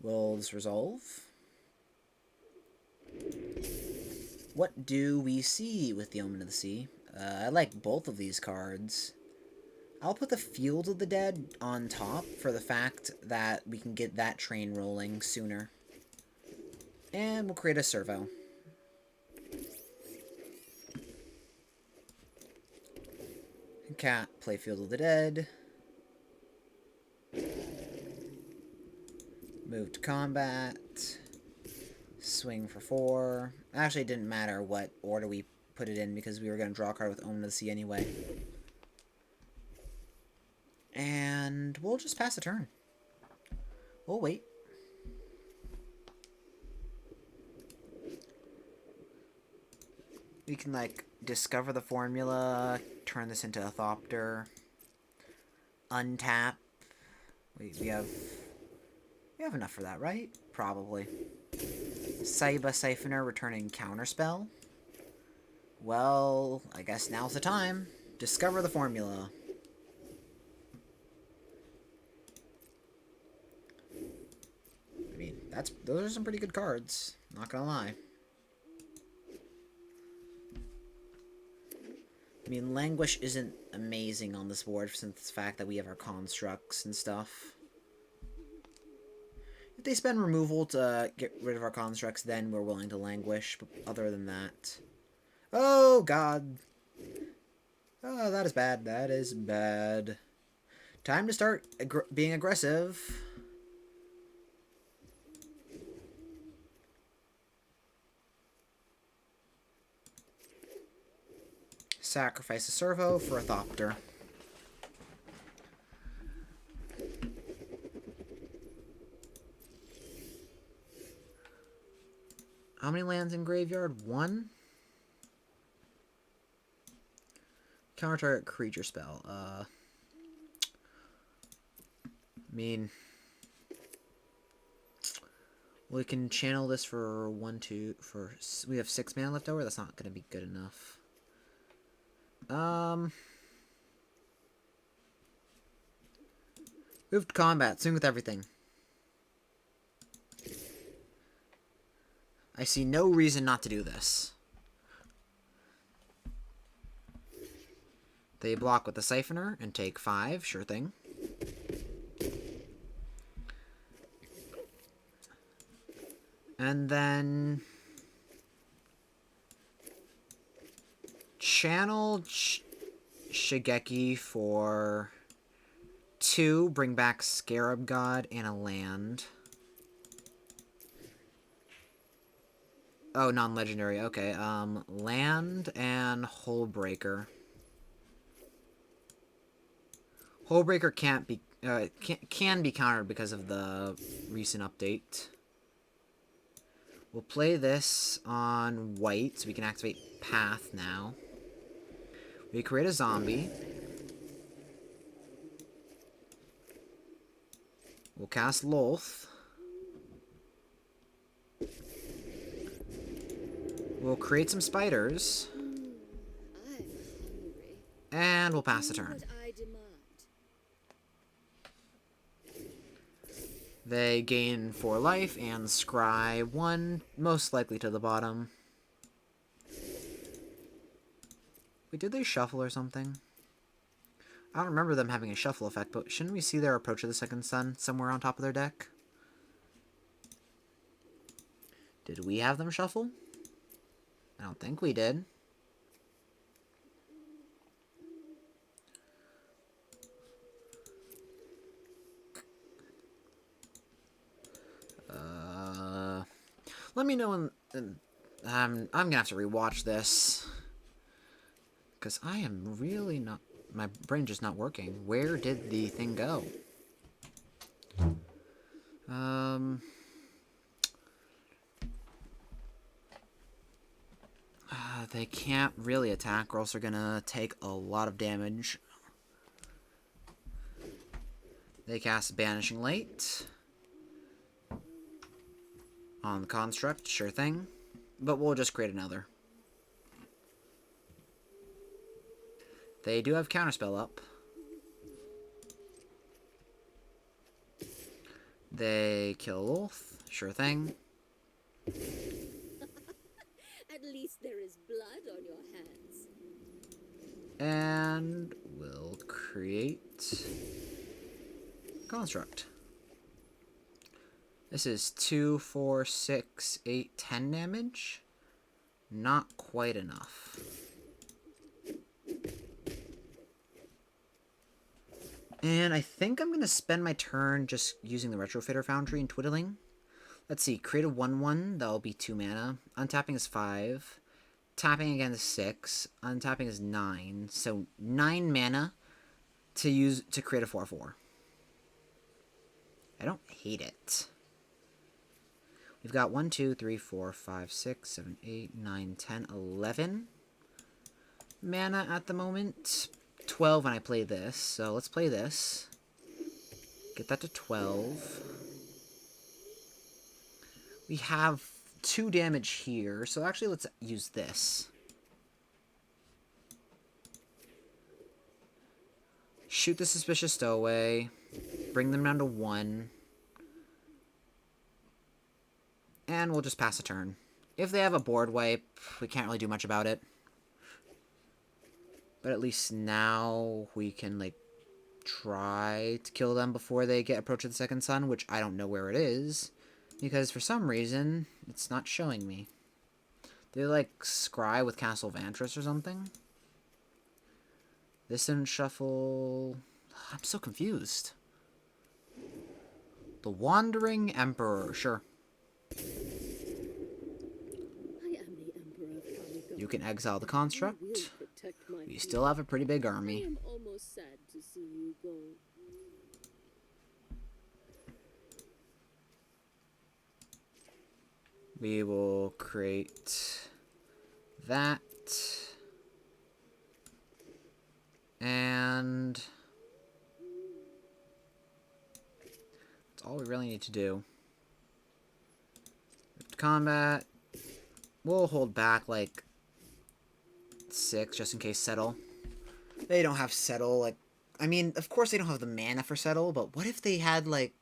Will this resolve? What do we see with the Omen of the Sea? I like both of these cards. I'll put the Field of the Dead on top for the fact that we can get that train rolling sooner. And we'll create a servo. Cat, play Field of the Dead. Move to combat. Swing for 4. Actually, it didn't matter what order we put it in because we were going to draw a card with Omen of the Sea anyway. And we'll just pass the turn. We'll wait. We can, like, discover the formula, turn this into a Thopter, untap. We have enough for that, right? Probably. Saiba Siphoner returning Counterspell. Well, I guess now's the time. Discover the formula. I mean, those are some pretty good cards. Not gonna lie. I mean, Languish isn't amazing on this board since the fact that we have our constructs and stuff. If they spend removal to get rid of our constructs, then we're willing to languish. But other than that... Oh, God. Oh, that is bad. That is bad. Time to start being aggressive. Sacrifice a servo for a Thopter. How many lands in graveyard? 1? Counter target creature spell. I mean, we can channel this for 1, 2, for... We have 6 mana left over. That's not going to be good enough. Move to combat. Swing with everything. I see no reason not to do this. They block with the Siphoner and take 5. Sure thing. And then... Channel Shigeki for 2. Bring back Scarab God and a land. Oh, non-legendary. Okay. Land and Hullbreaker. Hullbreaker can't be can be countered because of the recent update. We'll play this on white, so we can activate Path now. We create a zombie. We'll cast Lolth. We'll create some spiders. And we'll pass the turn. They gain 4 life and scry 1, most likely to the bottom. Wait, did they shuffle or something? I don't remember them having a shuffle effect, but shouldn't we see their Approach of the Second Sun somewhere on top of their deck? Did we have them shuffle? I don't think we did. Let me know when... I'm gonna have to rewatch this. Because I am really not... My brain just not working. Where did the thing go? They can't really attack, or else they're gonna take a lot of damage. They cast Banishing Light on the construct, sure thing. But we'll just create another. They do have Counterspell up. They kill Lolth, sure thing. At least there is blood on your hands. And we'll create Construct. This is 2, 4, 6, 8, 10 damage. Not quite enough. And I think I'm going to spend my turn just using the Retrofitter Foundry and Twiddling. Let's see, create a 1/1, that'll be 2 mana. Untapping is 5. Tapping again is 6. Untapping is 9. So 9 mana to use to create a 4/4. I don't hate it. We've got 1, 2, 3, 4, 5, 6, 7, 8, 9, 10, 11 mana at the moment. 12 when I play this, so let's play this. Get that to 12. We have 2 damage here, so actually let's use this. Shoot the Suspicious Stowaway. Bring them down to 1. And we'll just pass a turn. If they have a board wipe, we can't really do much about it. But at least now we can, like, try to kill them before they get approach of the second sun, which I don't know where it is, because for some reason it's not showing me. They like scry with Castle Vantress or something. This didn't shuffle. I'm so confused. The Wandering Emperor, sure. I am the Emperor of Kamigo. You can exile the I will construct. protect my We people. still have a pretty big I army. am almost sad to see you go. We will create that. And that's all we really need to do. Combat. We'll hold back like 6 just in case settle. They don't have settle. Like, I mean, of course they don't have the mana for settle, but what if they had like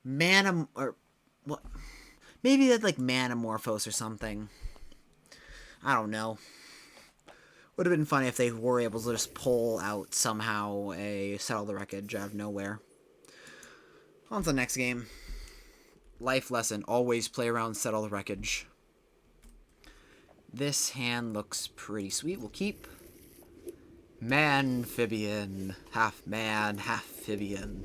mana or what? Maybe they had like Manamorphose or something. I don't know. Would have been funny if they were able to just pull out somehow a Settle the Wreckage out of nowhere. On to the next game. Life lesson, always play around Settle the Wreckage. This hand looks pretty sweet. We'll keep. Manphibian. Half man, half Phibian.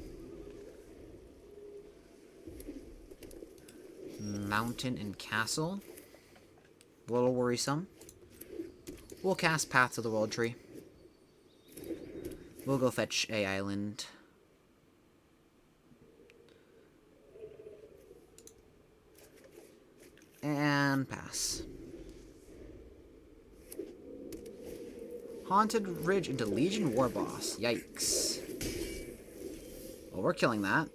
Mountain and Castle. A little worrisome. We'll cast Path to the World Tree. We'll go fetch a island. And pass. Haunted Ridge into Legion War Boss. Yikes. Well, we're killing that.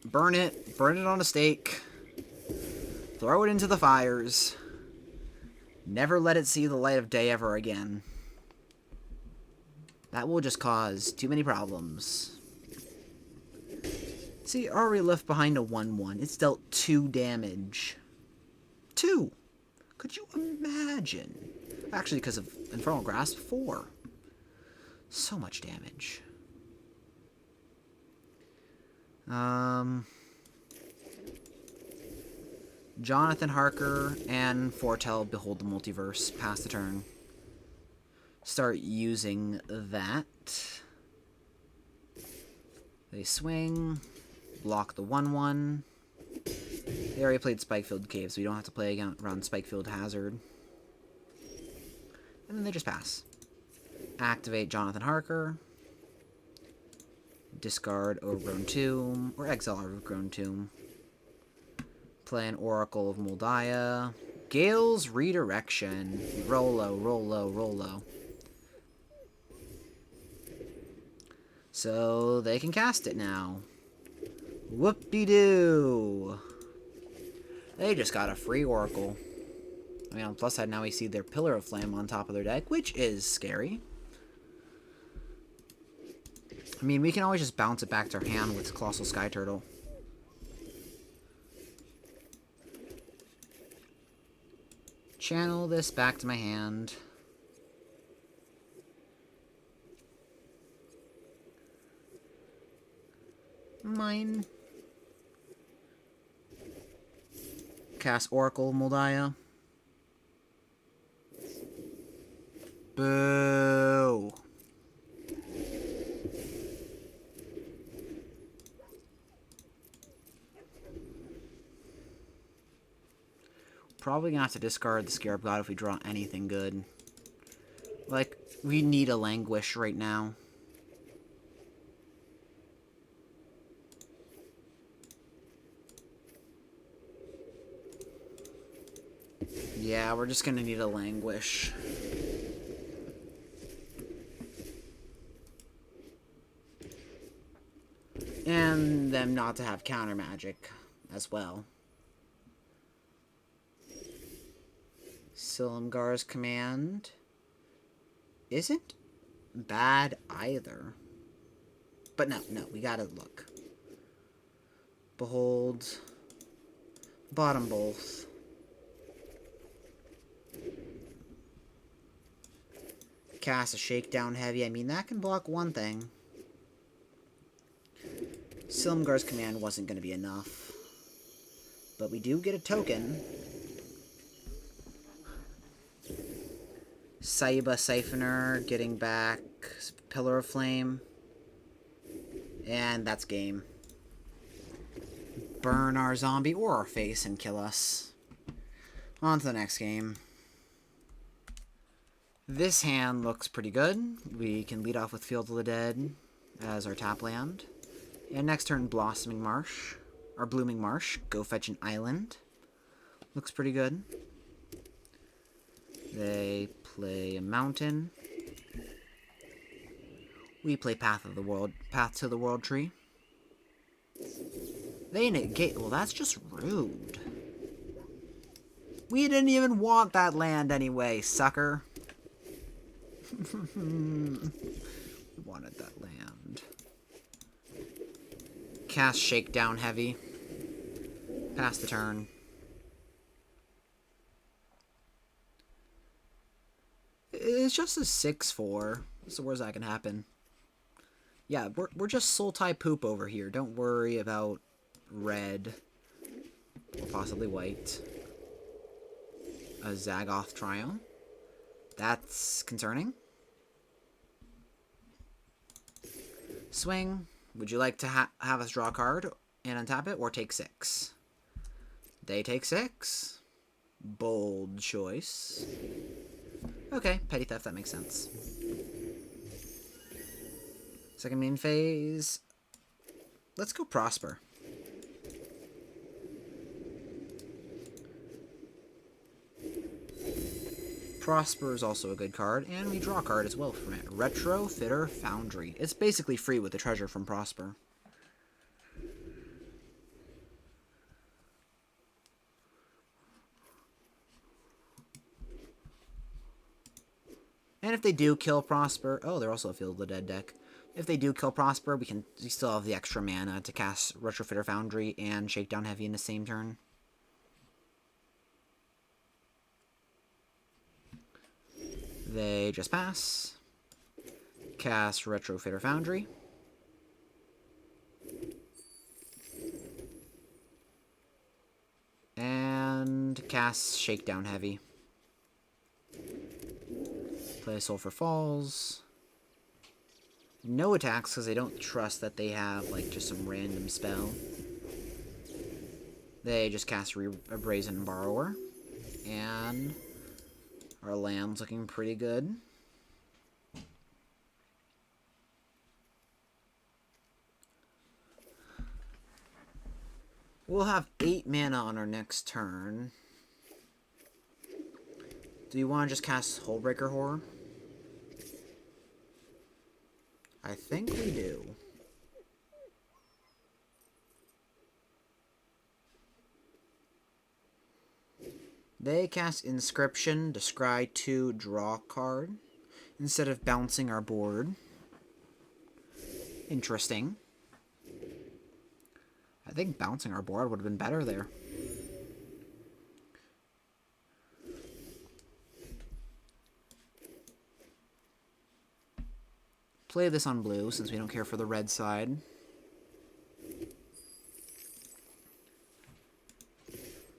Burn it. Burn it on a stake. Throw it into the fires. Never let it see the light of day ever again. That will just cause too many problems. See, already left behind a 1-1. It's dealt 2 damage. 2! Could you imagine? Actually, because of Infernal Grasp, 4. So much damage. Jonathan Harker and Foretell Behold the Multiverse. Pass the turn. Start using that. They swing. Block the 1-1. They already played Spikefield Cave, so we don't have to play again around Spikefield Hazard. And then they just pass. Activate Jonathan Harker. Discard Overgrown Tomb, or exile Overgrown Tomb. Play an Oracle of Moldiah. Gale's Redirection. Rolo, Rolo, Rolo. So they can cast it now. Whoop-de-doo. They just got a free Oracle. I mean, on the plus side, now we see their Pillar of Flame on top of their deck, which is scary. I mean, we can always just bounce it back to our hand with Colossal Sky Turtle. Channel this back to my hand. Mine. Cast Oracle Moldiah. Boo. Probably gonna have to discard the Scarab God if we draw anything good. Like, we need a Languish right now. Yeah, we're just gonna need a Languish. And them not to have counter magic as well. Silumgar's command isn't bad either. But no, we gotta look. Behold. Bottom both. Cast a Shakedown Heavy. I mean, that can block one thing. Silumgar's command wasn't going to be enough. But we do get a token. Saiba Siphoner getting back Pillar of Flame. And that's game. Burn our zombie or our face and kill us. On to the next game. This hand looks pretty good. We can lead off with Field of the Dead as our tap land. And next turn, Blossoming Marsh. Or Blooming Marsh. Go fetch an island. Looks pretty good. They play a mountain. We play Path to the World tree. They negate. Well, that's just rude. We didn't even want that land anyway, sucker. We wanted that land. Cast Shakedown Heavy. Pass the turn. It's just a 6/4. What's the worst that can happen? Yeah, we're just Sultai poop over here. Don't worry about red. Or possibly white. A Zagoth Triumph. That's concerning. Swing. Would you like to have us draw a card and untap it, or take 6? They take 6. Bold choice. Okay, Petty Theft, that makes sense. Second main phase. Let's go Prosper. Prosper is also a good card, and we draw a card as well from it. Retrofitter Foundry. It's basically free with the treasure from Prosper. And if they do kill Prosper... Oh, they're also a Field of the Dead deck. If they do kill Prosper, we still have the extra mana to cast Retrofitter Foundry and Shakedown Heavy in the same turn. They just pass. Cast Retrofitter Foundry. And cast Shakedown Heavy. Play Sulphur Falls. No attacks because I don't trust that they have like just some random spell. They just cast a Brazen Borrower. And our land's looking pretty good. We'll have 8 mana on our next turn. Do you want to just cast Hullbreaker Horror? I think we do. They cast Inscription, Descry 2, draw card, instead of bouncing our board. Interesting. I think bouncing our board would have been better there. Play this on blue, since we don't care for the red side.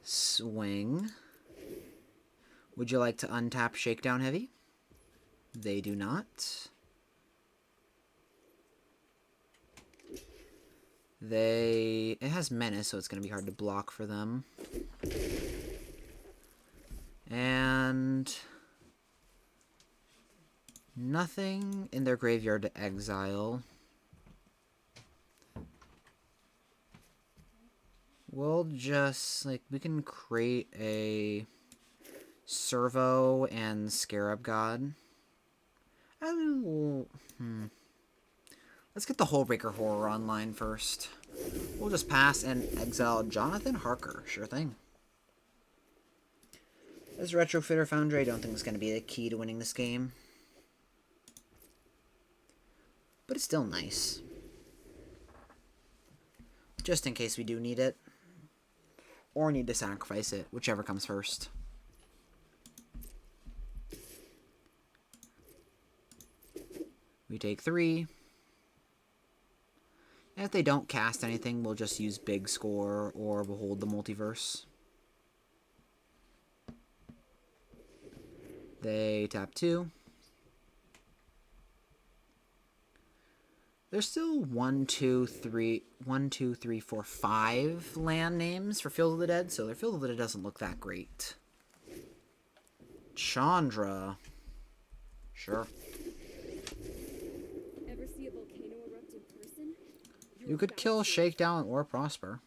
Swing. Would you like to untap Shakedown Heavy? They do not. It has Menace, so it's going to be hard to block for them. And nothing in their graveyard to exile. We'll just, we can create a Servo and Scarab God. Let's get the Hullbreaker Horror online first. We'll just pass and exile Jonathan Harker. Sure thing. This Retrofitter Foundry, I don't think is going to be the key to winning this game. But it's still nice. Just in case we do need it. Or need to sacrifice it, whichever comes first. We take 3. And if they don't cast anything, we'll just use Big Score or Behold the Multiverse. They tap 2. There's still 1, 2, 3, 4, 5 land names for Field of the Dead, so their Field of the Dead doesn't look that great. Chandra. Sure. Ever see a volcano erupt in person? You could kill Shakedown or Prosper.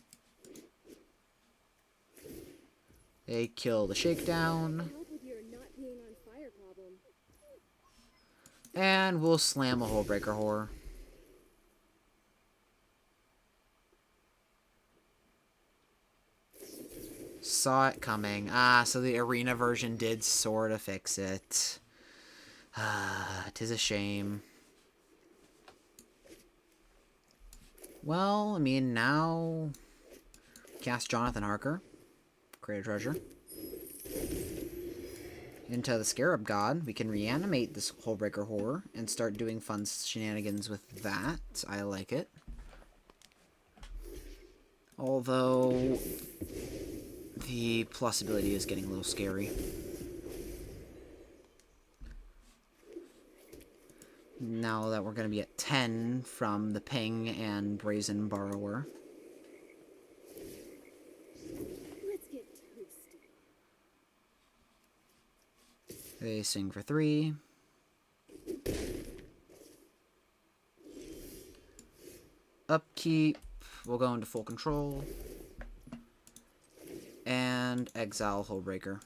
They kill the Shakedown. Help with your not being on fire problem. And we'll slam a Hullbreaker Horror. Saw it coming. Ah, so the arena version did sort of fix it. Ah, 'tis a shame. Well, I mean, now... Cast Jonathan Harker. Create a treasure. Into the Scarab God. We can reanimate this Hullbreaker Horror and start doing fun shenanigans with that. I like it. Although... the plus ability is getting a little scary. Now that we're going to be at 10 from the Ping and Brazen Borrower. Let's get toasty. They swing for 3. Upkeep. We'll go into full control. And exile Hullbreaker.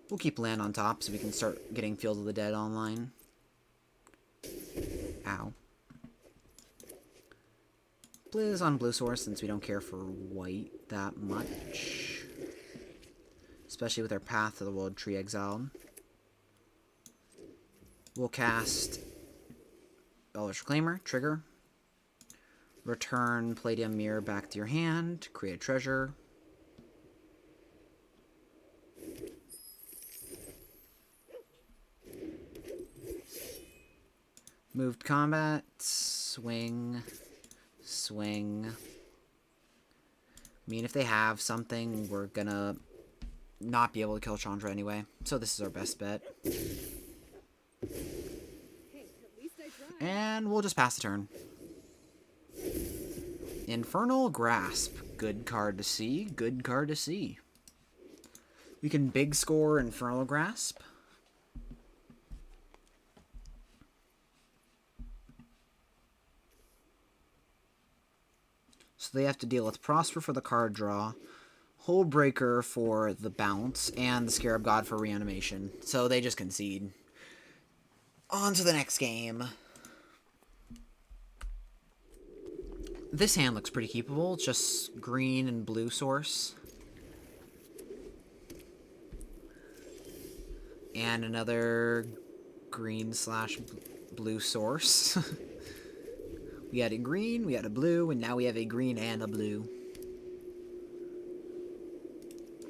We'll keep land on top so we can start getting Field of the Dead online. Ow. Blizz on blue source since we don't care for white that much. Especially with our Path to the World Tree exiled. We'll cast Eldritch Reclaimer, trigger. Return Palladium Mirror back to your hand. Create a treasure. Moved combat. Swing. Swing. I mean, if they have something, we're gonna not be able to kill Chandra anyway. So this is our best bet. And we'll just pass the turn. Infernal Grasp. Good card to see. Good card to see. We can big score Infernal Grasp. So they have to deal with Prosper for the card draw, Hullbreaker for the bounce, and the Scarab God for reanimation. So they just concede. On to the next game. This hand looks pretty keepable. It's just green and blue source. And another green / blue source. We had a green, we had a blue, and now we have a green and a blue.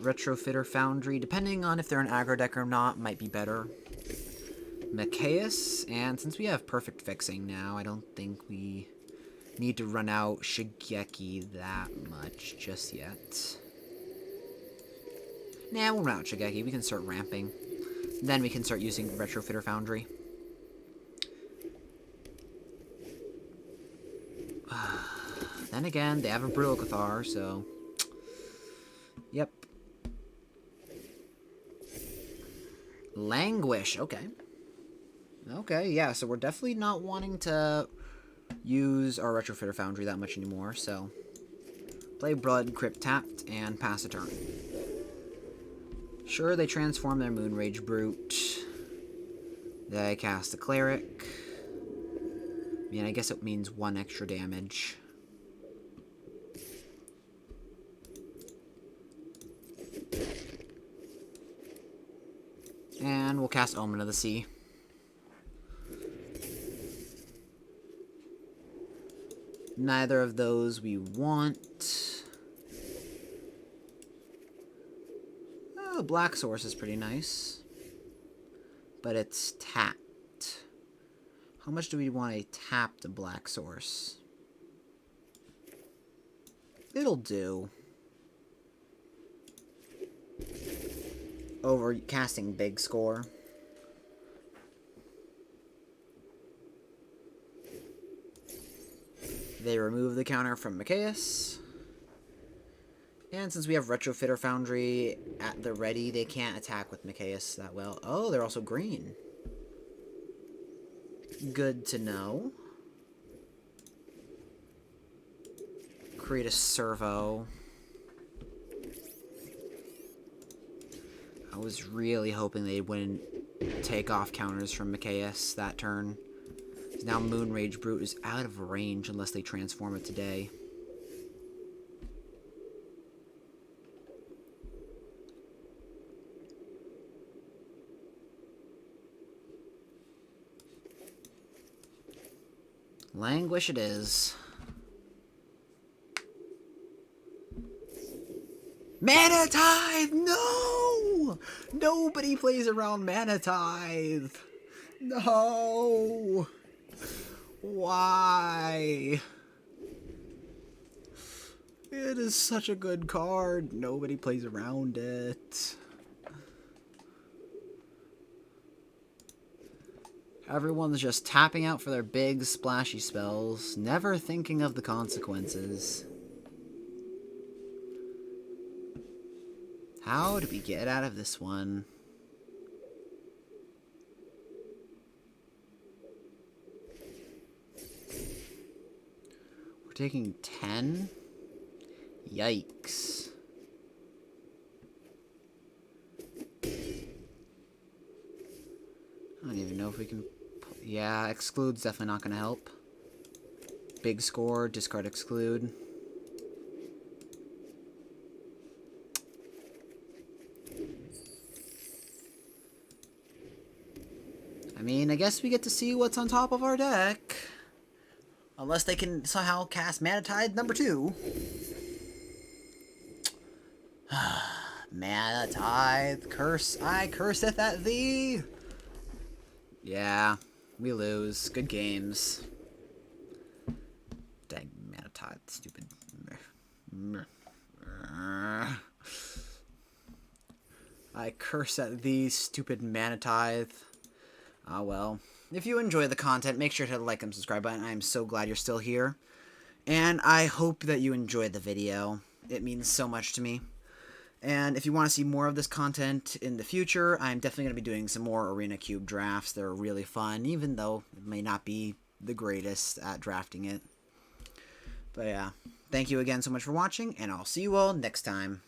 Retrofitter Foundry, depending on if they're an aggro deck or not, might be better. Machias, and since we have perfect fixing now, I don't think we need to run out Shigeki that much just yet. Nah, we'll run out Shigeki. We can start ramping. Then we can start using Retrofitter Foundry. Then again, they have a Brittle Cathar, so... Yep. Languish, okay. Okay, yeah, so we're definitely not wanting to use our Retrofitter Foundry that much anymore, so... Play Blood, Crypt tapped, and pass a turn. Sure, they transform their Moonrage Brute. They cast a Cleric. I mean, I guess it means 1 extra damage. And we'll cast Omen of the Sea. Neither of those we want. Oh, black source is pretty nice. But it's tapped. How much do we want a tapped black source? It'll do. Over casting big score. They remove the counter from Macias. And since we have Retrofitter Foundry at the ready, they can't attack with Macias that well. Oh, they're also green. Good to know. Create a servo. I was really hoping they wouldn't take off counters from Macias that turn. Now Moonrage Brute is out of range unless they transform it today. Languish it is. Mana Tithe! No! Nobody plays around Mana Tithe! No! Why? It is such a good card. Nobody plays around it. Everyone's just tapping out for their big splashy spells, never thinking of the consequences. How do we get out of this one? We're taking 10? Yikes. I don't even know if we can... Yeah, exclude's definitely not going to help. Big score, discard exclude. I mean, I guess we get to see what's on top of our deck. Unless they can somehow cast Mana Tithe number 2. Mana Tithe, curse, I curseth at thee. Yeah, we lose. Good games. Dang, Mana Tithe, stupid. I curse at thee, stupid Mana Tithe. Ah, well. If you enjoy the content, make sure to hit the like and subscribe button. I am so glad you're still here. And I hope that you enjoyed the video. It means so much to me. And if you want to see more of this content in the future, I'm definitely going to be doing some more Arena Cube drafts. They're really fun, even though it may not be the greatest at drafting it. But yeah, thank you again so much for watching, and I'll see you all next time.